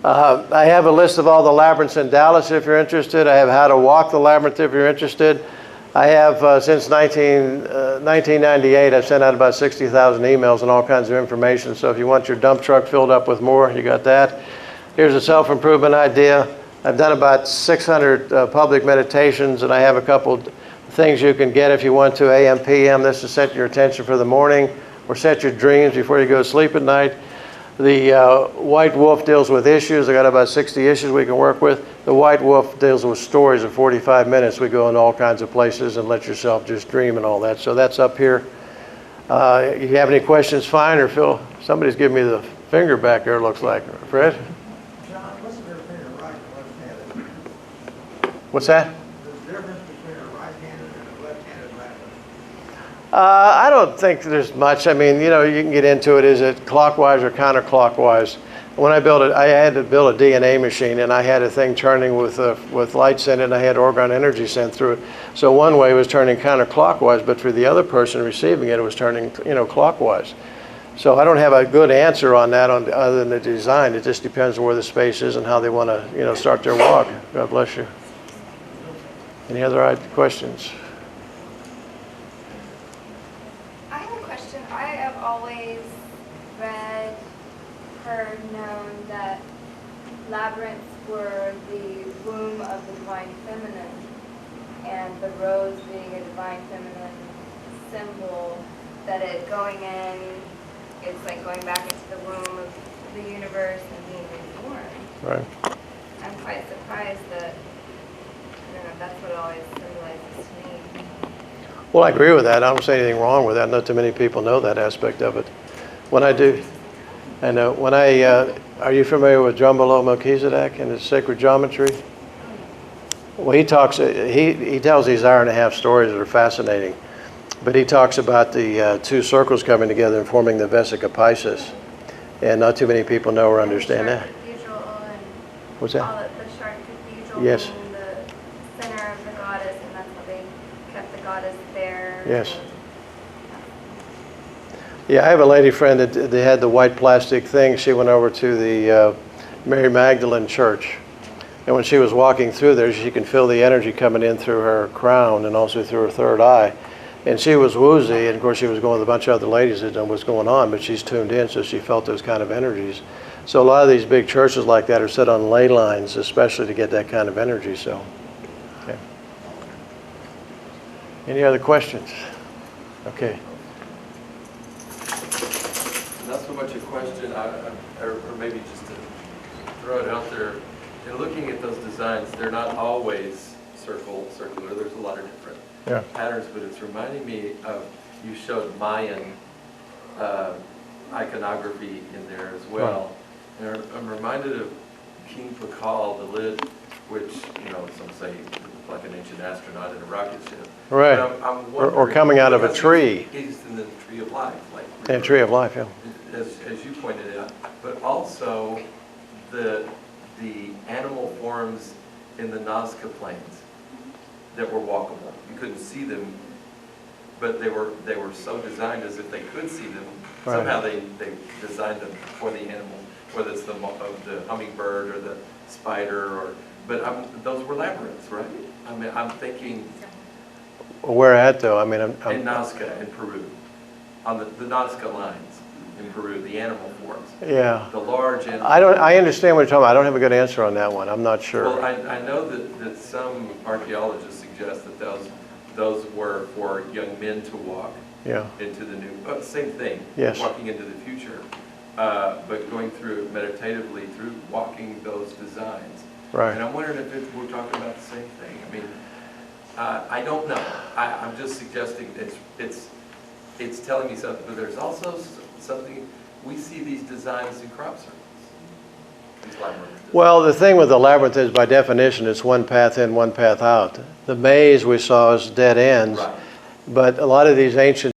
I have a list of all the labyrinths in Dallas if you're interested. I have how to walk the labyrinth if you're interested. I have, since 1998, I've sent out about 60,000 emails and all kinds of information. So if you want your dump truck filled up with more, you got that. Here's a self-improvement idea. I've done about 600 public meditations, and I have a couple things you can get if you want to, AM, PM. This is set your attention for the morning, or set your dreams before you go to sleep at night. The White Wolf deals with issues. I got about 60 issues we can work with. The White Wolf deals with stories of 45 minutes. We go in all kinds of places and let yourself just dream and all that. So that's up here. If you have any questions, fine, or Phil, somebody's giving me the finger back there, it looks like. Fred? John, what's the difference between a right and left-handed? What's that? There's a difference between a right-handed and a left-handed labyrinth. I don't think there's much. I mean, you know, you can get into it. Is it clockwise or counterclockwise? When I built it, I had to build a DNA machine, and I had a thing turning with lights in it, and I had orgone energy sent through it. So one way was turning counterclockwise, but for the other person receiving it, it was turning, you know, clockwise. So I don't have a good answer on that other than the design. It just depends on where the space is and how they want to, you know, start their walk. God bless you. Any other questions? I have a question. I have always read, heard, known that labyrinths were the womb of the divine feminine, and the rose being a divine feminine symbol, that it going in, it's like going back into the womb of the universe and being reborn. Right. I'm quite surprised that, I don't know, that's what it always symbolizes to me. Well, I agree with that. I don't say anything wrong with that. Not too many people know that aspect of it. When I do, I know, when I, are you familiar with Jumbo Melchizedek and his sacred geometry? Well, he talks, he tells these hour-and-a-half stories that are fascinating. But he talks about the two circles coming together and forming the Vesica Piscis. And not too many people know or understand that. What's that? The Shard Cathedral Yes. being the center of the goddess, and that's how they kept the goddess there. Yes. Yeah, I have a lady friend that they had the white plastic thing. She went over to the Mary Magdalene Church. And when she was walking through there, she could feel the energy coming in through her crown and also through her third eye. And she was woozy, and of course she was going with a bunch of other ladies that didn't know what's going on, but she's tuned in, so she felt those kind of energies. So a lot of these big churches like that are set on ley lines, especially to get that kind of energy. So, okay. Any other questions? Okay. Not so much a question, or maybe just to throw it out there. In looking at those designs, they're not always circular. There's a lot of different patterns, but it's reminding me of, you showed Mayan iconography in there as well. Right. And I'm reminded of King Pakal, the lid, which, you know, some say like an ancient astronaut in a rocket ship. Right. I'm or coming out of a tree. He's in the tree of life. Yeah, tree of life, yeah. As you pointed out, but also the animal forms in the Nazca Plains that were walkable. You couldn't see them, but they were so designed as if they could see them. Right. Somehow they designed them for the animal, whether it's the hummingbird or the spider, but those were labyrinths, right? I mean, I'm thinking. Where at though? I mean, in Nazca, in Peru, on the Nazca lines in Peru, the animal forms. Yeah. The large animal. I understand what you're talking about. I don't have a good answer on that one. I'm not sure. Well, I know that some archaeologists suggest that those were for young men to walk into the new, same thing, walking into the future, but going through meditatively through walking those designs. Right. And I'm wondering if we're talking about the same thing. I mean, I don't know. I'm just suggesting it's telling me something, but there's also something, we see these designs in crop circles. Well, the thing with the labyrinth is, by definition, it's one path in, one path out. The maze we saw is dead ends, right. But a lot of these ancient